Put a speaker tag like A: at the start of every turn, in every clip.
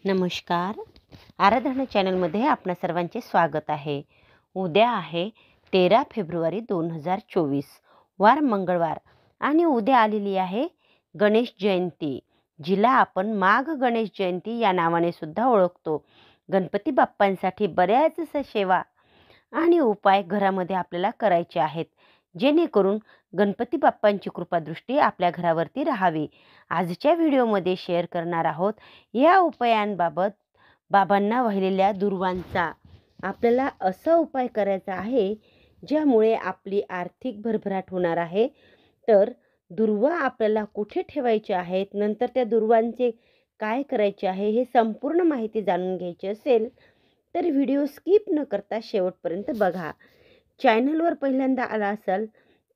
A: नमस्कार. आराधना चॅनलमध्ये आपणा सर्वांचे स्वागत आहे. उद्या आहे 13 फेब्रुवारी 2024, वार मंगळवार आणि उद्या आलेली आहे गणेश जयंती, जिला आपण माघ गणेश जयंती या नावाने सुद्धा ओळखतो. गणपती बाप्पांसाठी बऱ्याच सेवा आणि उपाय घरामध्ये आपल्याला करायचे आहेत, जेणेकरून गणपती बाप्पांची कृपादृष्टी आपल्या घरावरती राहावी. आजच्या व्हिडिओमध्ये शेअर करणार आहोत या उपायांबाबत. बाबांना वाहिलेल्या दुर्वांचा आपल्याला असा उपाय करायचा आहे ज्यामुळे आपली आर्थिक भरभराट होणार आहे. तर दुर्वा आपल्याला कुठे ठेवायचे आहेत, नंतर त्या दुर्वांचे काय करायचे आहे, हे संपूर्ण माहिती जाणून घ्यायची असेल तर व्हिडिओ स्किप न करता शेवटपर्यंत बघा. चॅनलवर पहिल्यांदा आला असाल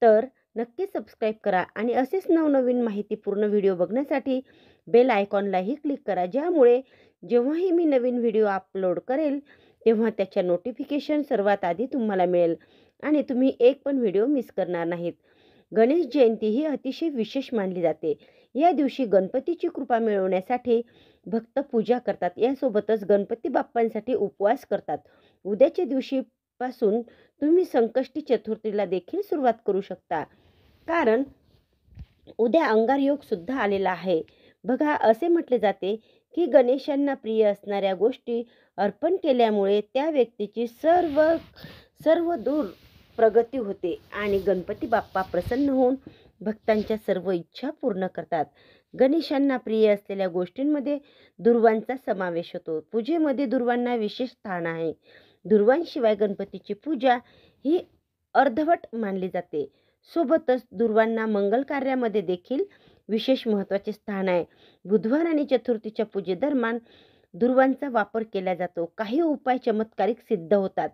A: तर नक्की सबस्क्राईब करा आणि असेच नवनवीन माहितीपूर्ण व्हिडिओ बघण्यासाठी बेल आयकॉनलाही क्लिक करा, ज्यामुळे जेव्हाही मी नवीन व्हिडिओ अपलोड करेल तेव्हा त्याच्या नोटिफिकेशन सर्वात आधी तुम्हाला मिळेल आणि तुम्ही एक पण व्हिडिओ मिस करणार नाहीत. गणेश जयंती ही अतिशय विशेष मानली जाते. या दिवशी गणपतीची कृपा मिळवण्यासाठी भक्त पूजा करतात, यासोबतच गणपती बाप्पांसाठी उपवास करतात. उद्याच्या दिवशी पासून तुम्ही संकष्टी चतुर्थीला देखील सुरुवात करू शकता, कारण उद्या अंगार योग सुद्धा आलेला आहे. बघा, असे म्हटले जाते की गणेशांना प्रिय असणाऱ्या गोष्टी अर्पण केल्यामुळे त्या व्यक्तीची सर्व दूर प्रगती होते आणि गणपती बाप्पा प्रसन्न होऊन भक्तांच्या सर्व इच्छा पूर्ण करतात. गणेशांना प्रिय असलेल्या गोष्टींमध्ये दुर्वांचा समावेश होतो. पूजेमध्ये दुर्वांना विशेष स्थान आहे. दुर्वांशिवाय गणपतीची पूजा ही अर्धवट मानली जाते. सोबतच दुर्वांना मंगल कार्यामध्ये देखील विशेष महत्त्वाचे स्थान आहे. बुधवार आणि चतुर्थीच्या पूजेदरम्यान दुर्वांचा वापर केला जातो. काही उपाय चमत्कारिक सिद्ध होतात.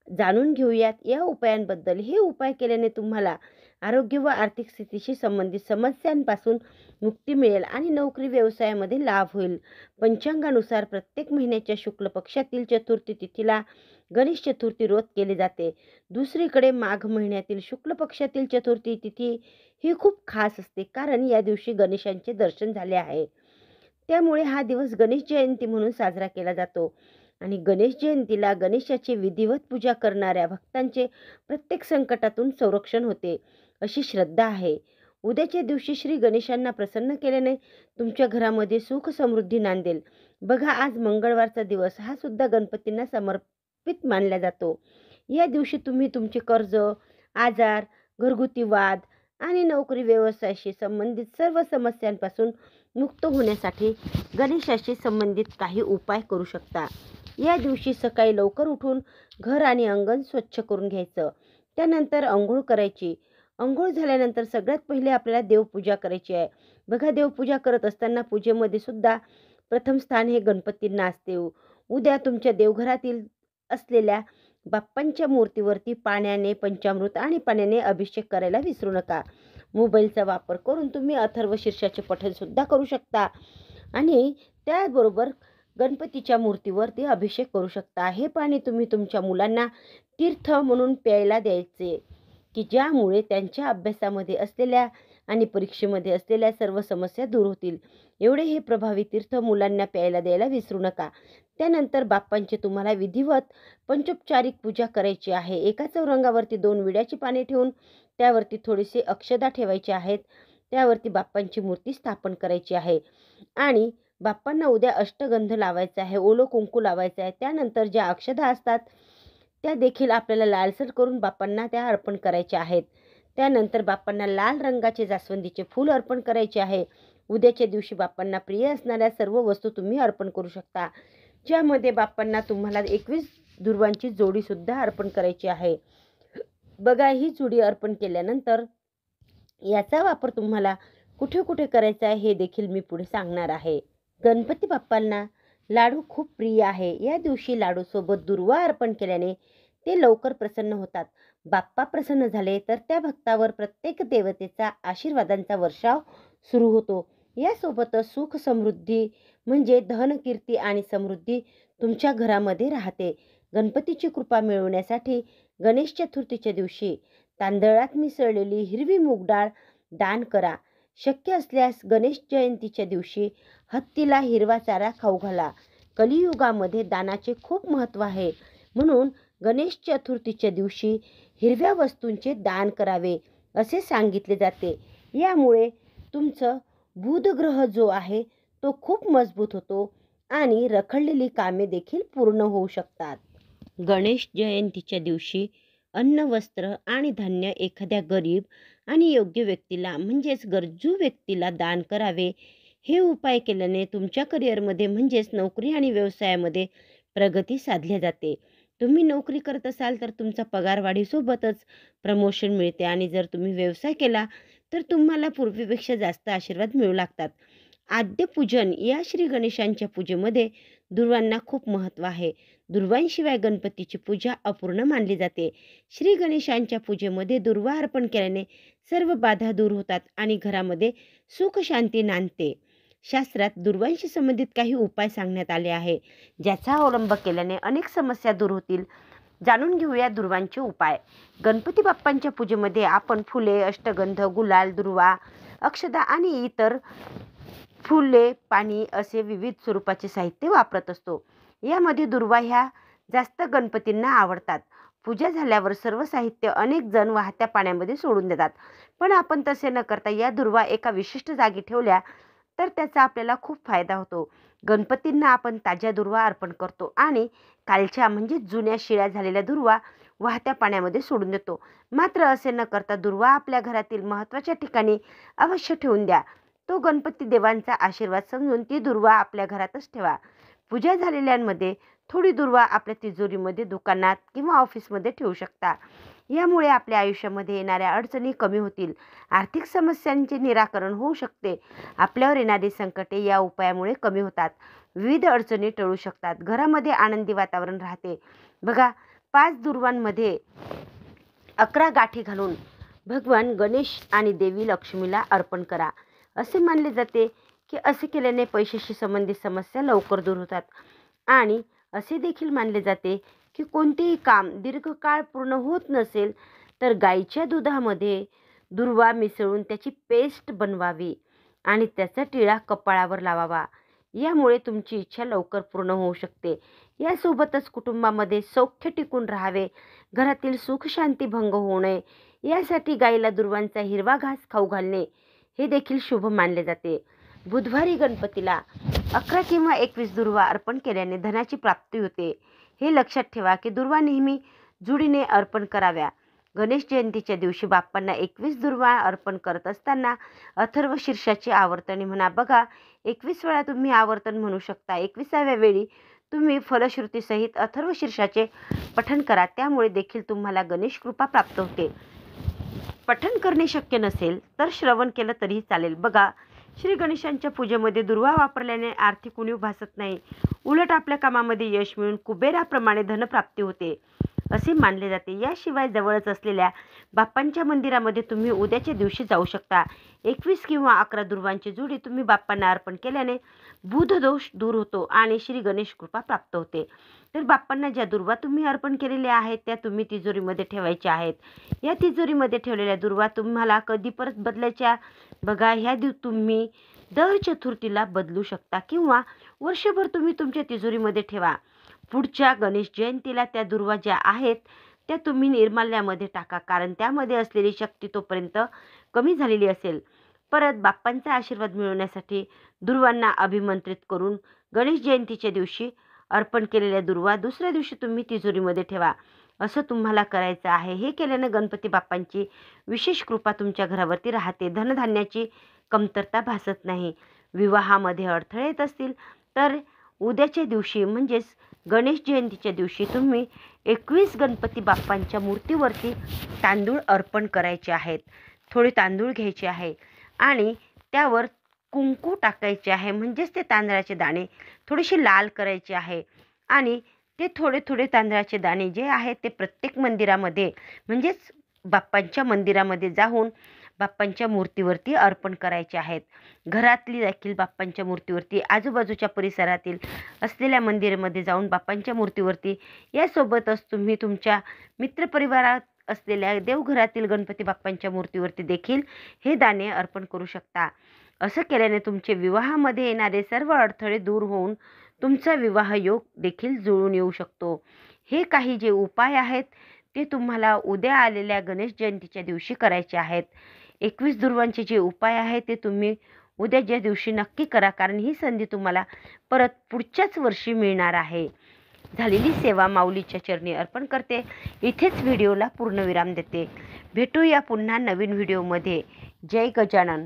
A: जाणून घेऊयात या उपायांबद्दल. हे उपाय केल्याने तुम्हाला आरोग्य व आर्थिक स्थितीशी संबंधित समस्यांपासून मुक्ती मिळेल आणि नोकरी व्यवसायामध्ये लाभ होईल. पंचांगानुसार प्रत्येक महिन्याच्या शुक्ल पक्षातील चतुर्थी तिथीला गणेश चतुर्थी व्रत केले जाते. दुसरीकडे माघ महिन्यातील शुक्ल पक्षातील चतुर्थी तिथी ही खूप खास असते, कारण या दिवशी गणेशांचे दर्शन झाले आहे. त्यामुळे हा दिवस गणेश जयंती म्हणून साजरा केला जातो आणि गणेश जयंतीला गणेशाची विधिवत पूजा करणाऱ्या भक्तांचे प्रत्येक संकटातून संरक्षण होते, अशी श्रद्धा आहे. उद्याच्या दिवशी श्री गणेशांना प्रसन्न केल्याने तुमच्या घरामध्ये सुख समृद्धी नांदेल. बघा, आज मंगळवारचा दिवस हा सुद्धा गणपतींना समर्पित मानला जातो. या दिवशी तुम्ही तुमचे कर्ज, आजार, घरगुती वाद आणि नोकरी व्यवसायाशी संबंधित सर्व समस्यांपासून मुक्त होण्यासाठी गणेशाशी संबंधित काही उपाय करू शकता. या दिवशी सकाळी लवकर उठून घर आणि अंगण स्वच्छ करून घ्यायचं. त्यानंतर अंघोळ करायची. अंघोळ झाल्यानंतर सगळ्यात पहिले आपल्याला देवपूजा करायची आहे. बघा, देवपूजा करत असताना पूजेमध्ये सुद्धा प्रथम स्थान हे गणपतींना असते. उद्या तुमच्या देवघरातील असलेल्या बाप्पांच्या मूर्तीवरती पाण्याने, पंचामृत आणि पाण्याने अभिषेक करायला विसरू नका. मोबाईलचा वापर करून तुम्ही अथर्व शीर्षाचे पठण सुद्धा करू शकता आणि त्याचबरोबर गणपतीच्या मूर्तीवरती अभिषेक करू शकता. हे पाणी तुम्ही तुमच्या मुलांना तीर्थ म्हणून प्यायला द्यायचे, की ज्यामुळे त्यांच्या अभ्यासामध्ये असलेल्या आणि परीक्षेमध्ये असलेल्या सर्व समस्या दूर होतील. एवढे हे प्रभावी तीर्थ मुलांना प्यायला द्यायला विसरू नका. त्यानंतर बाप्पांचे तुम्हाला विधिवत पंचोपचारिक पूजा करायची आहे. एका चौरंगावरती 2 विड्याची पाने ठेवून त्यावरती थोडीशी अक्षदा ठेवायची आहेत. त्यावरती बाप्पांची मूर्ती स्थापन करायची आहे आणि बाप्पांना उद्या अष्टगंध लावायचा आहे, ओलं कुंकू लावायचं आहे. त्यानंतर ज्या अक्षदा असतात त्या देखील आपल्याला लालसर करून बाप्पांना त्या अर्पण करायच्या आहेत. त्यानंतर बाप्पांना लाल रंगाचे जास्वंदीचे फूल अर्पण करायचे आहे. उद्याच्या दिवशी बाप्पांना प्रिय असणाऱ्या सर्व वस्तू तुम्ही अर्पण करू शकता, ज्यामध्ये बाप्पांना तुम्हाला 21 दुर्वांची जोडीसुद्धा अर्पण करायची आहे. बघा, ही जोडी अर्पण केल्यानंतर याचा वापर तुम्हाला कुठे कुठे करायचा आहे हे देखील मी पुढे सांगणार आहे. गणपती बाप्पांना लाडू खूप प्रिय आहे. या दिवशी लाडूसोबत दुर्वा अर्पण केल्याने ते लवकर प्रसन्न होतात. बाप्पा प्रसन्न झाले तर त्या भक्तावर प्रत्येक देवतेचा आशीर्वादांचा वर्षाव सुरू होतो. यासोबतच सुख समृद्धी म्हणजे धन, कीर्ती आणि समृद्धी तुमच्या घरामध्ये राहते. गणपतीची कृपा मिळवण्यासाठी गणेश चतुर्थीच्या दिवशी तांदळात मिसळलेली हिरवी मूग डाळ दान करा. शक्य असल्यास गणेश जयंतीच्या दिवशी हत्तीला हिरवा चारा खाऊ घाला. कलियुगामध्ये दानाचे खूप महत्त्व आहे. म्हणून गणेश चतुर्थीच्या दिवशी हिरव्या वस्तूंचे दान करावे असे सांगितले जाते. यामुळे तुमचं बुध ग्रह जो आहे तो खूप मजबूत होतो आणि रखडलेली कामे देखील पूर्ण होऊ शकतात. गणेश जयंतीच्या दिवशी अन्न, वस्त्र आणि धान्य एखाद्या गरीब आणि योग्य व्यक्तीला म्हणजेच गरजू व्यक्तीला दान करावे. हे उपाय केल्याने तुमच्या करिअरमध्ये म्हणजेच नोकरी आणि व्यवसायामध्ये प्रगती साधली जाते. तुम्ही नोकरी करत असाल तर तुमचा पगार वाढीसोबतच प्रमोशन मिळते आणि जर तुम्ही व्यवसाय केला तर तुम्हाला पूर्वीपेक्षा जास्त आशीर्वाद मिळू लागतात. आद्य पूजन या श्री गणेशांच्या पूजेमध्ये दुर्वांना खूप महत्त्व आहे. दुर्वांशिवाय गणपतीची पूजा अपूर्ण मानली जाते. श्री गणेशांच्या पूजेमध्ये दुर्वा अर्पण केल्याने सर्व बाधा दूर होतात आणि घरामध्ये सुख शांती नांदते. शास्त्रात दुर्वांशी संबंधित काही उपाय सांगण्यात आले आहे, ज्याचा अवलंब केल्याने अनेक समस्या दूर होतील. जाणून घेऊया दुर्वांचे उपाय. गणपती बाप्पांच्या पूजेमध्ये आपण फुले, अष्टगंध, गुलाल, दुर्वा, अक्षदा आणि इतर फुले, पाणी असे विविध स्वरूपाचे साहित्य वापरत असतो. यामध्ये दुर्वा ह्या जास्त गणपतींना आवडतात. पूजा झाल्यावर सर्व साहित्य अनेक जण वाहत्या पाण्यामध्ये सोडून देतात, पण आपण तसे न करता या दुर्वा एका विशिष्ट जागी ठेवल्या तर त्याचा आपल्याला खूप फायदा होतो. गणपतींना आपण ताज्या दुर्वा अर्पण करतो आणि कालच्या म्हणजे जुन्या शिळ्या झालेल्या दुर्वा वाहत्या पाण्यामध्ये सोडून देतो. मात्र असे न करता दुर्वा आपल्या घरातील महत्त्वाच्या ठिकाणी अवश्य ठेवून द्या. तो गणपती देवांचा आशीर्वाद समजून ती दुर्वा आपल्या घरातच ठेवा. पूजा झालेल्यांमध्ये थोडी दुर्वा आपल्या तिजोरीमध्ये, दुकानात किंवा ऑफिसमध्ये ठेवू शकता. यामुळे आपल्या आयुष्यामध्ये येणाऱ्या अडचणी कमी होतील. आर्थिक समस्यांचे निराकरण होऊ शकते. आपल्यावर येणारी संकटे या उपायामुळे कमी होतात. विविध अडचणी टळू शकतात. घरामध्ये आनंदी वातावरण राहते. बघा, 5 दुर्वांमध्ये 11 गाठी घालून भगवान गणेश आणि देवी लक्ष्मीला अर्पण करा. असे मानले जाते की असे केल्याने पैशाशी संबंधित समस्या लवकर दूर होतात आणि असे देखील मानले जाते की कोणतेही काम दीर्घकाळ पूर्ण होत नसेल तर गाईच्या दुधामध्ये दुर्वा मिसळून त्याची पेस्ट बनवावी आणि त्याचा टिळा कपाळावर लावावा. यामुळे तुमची इच्छा लवकर पूर्ण होऊ शकते. यासोबतच कुटुंबामध्ये सौख्य टिकून राहावे, घरातील सुख शांती भंग होऊ नये यासाठी गाईला दुर्वांचा हिरवा घास खाऊ घालणे हे देखील शुभ मानले जाते. बुधवारी गणपतीला 11 किंवा 21 दुर्वा अर्पण केल्याने धनाची प्राप्ती होते. हे लक्षात ठेवा की दुर्वा नेहमी जुडीने अर्पण कराव्या. गणेश जयंतीच्या दिवशी बाप्पांना 21 दुर्वा अर्पण करत असताना अथर्व शीर्षाचे आवर्तन म्हणा. बघा, 21 वेळा तुम्ही आवर्तन म्हणू शकता. 21व्या वेळी तुम्ही फलश्रुतीसहित अथर्व शीर्षाचे पठण करा. त्यामुळे देखील तुम्हाला गणेश कृपा प्राप्त होते. पठण करणे शक्य नसेल तर श्रवण केलं तरीही चालेल. बघा, श्री गणेशांच्या पूजेमध्ये दुर्वा वापरल्याने आर्थिक उणीव भासत नाही. उलट आपल्या कामामध्ये यश मिळून कुबेराप्रमाणे धनप्राप्ती होते असे मानले जाते. याशिवाय जवळच असलेल्या बाप्पांच्या मंदिरामध्ये तुम्ही उद्याच्या दिवशी जाऊ शकता. 21 किंवा 11 दुर्वांची जुडी तुम्ही बाप्पांना अर्पण केल्याने बुध दोष दूर होतो आणि श्री गणेश कृपा प्राप्त होते. तर बाप्पांना ज्या दुर्वा तुम्ही अर्पण केलेल्या आहेत त्या तुम्ही तिजोरीमध्ये ठेवायच्या आहेत. या तिजोरीमध्ये ठेवलेल्या दुर्वा तुम्हाला कधी परत बदलायच्या. बघा, ह्या तुम्ही दर चतुर्थीला बदलू शकता किंवा वर्षभर तुम्ही तुमच्या तिजोरीमध्ये ठेवा. पुढच्या गणेश जयंतीला त्या दुर्वा ज्या आहेत त्या तुम्ही निर्माल्यामध्ये टाका, कारण त्यामध्ये असलेली शक्ती तोपर्यंत कमी झालेली असेल. परत बाप्पांचा आशीर्वाद मिळवण्यासाठी दुर्वांना अभिमंत्रित करून गणेश जयंतीच्या दिवशी अर्पण केलेल्या दुर्वा दुसऱ्या दिवशी तुम्ही तिजोरीमध्ये ठेवा. असं तुम्हाला करायचं आहे. हे केल्याने गणपती बाप्पांची विशेष कृपा तुमच्या घरावरती राहते. धनधान्याची कमतरता भासत नाही. विवाहामध्ये अडथळे येत असतील तर उद्याच्या दिवशी म्हणजेच गणेश जयंतीच्या दिवशी तुम्ही 21 गणपती बाप्पांच्या मूर्तीवरती तांदूळ अर्पण करायचे आहेत. थोडे तांदूळ घ्यायचे आहे आणि त्यावर कुंकू टाकायचे आहे. म्हणजेच ते तांदळाचे दाणे थोडेसे लाल करायचे आहे आणि ते थोडे थोडे तांदळाचे दाणे जे आहेत ते प्रत्येक मंदिरामध्ये म्हणजेच बाप्पांच्या मंदिरामध्ये जाऊन बाप्पांच्या मूर्तीवरती अर्पण करायचे आहेत. घरातली देखील बाप्पांच्या मूर्तीवरती, आजूबाजूच्या परिसरातील असलेल्या मंदिरामध्ये जाऊन बाप्पांच्या मूर्तीवरती, यासोबतच तुम्ही तुमच्या मित्रपरिवारात असलेल्या देवघरातील गणपती बाप्पांच्या मूर्तीवरती देखील हे दाणे अर्पण करू शकता. असं केल्याने तुमचे विवाहामध्ये येणारे सर्व अडथळे दूर होऊन तुमचा विवाह योग देखील जुळून येऊ शकतो. हे काही जे उपाय आहेत ते तुम्हाला उद्या आलेल्या गणेश जयंतीच्या दिवशी करायचे आहेत. 21 दुर्वांचे जे उपाय आहेत ते तुम्ही उद्याच्या दिवशी नक्की करा, कारण ही संधी तुम्हाला परत पुढच्याच वर्षी मिळणार आहे. झालेली सेवा माऊलीच्या चरणी अर्पण करते. इथेच व्हिडिओला पूर्णविराम देते. भेटूया पुन्हा नवीन व्हिडिओमध्ये. जय गजानन.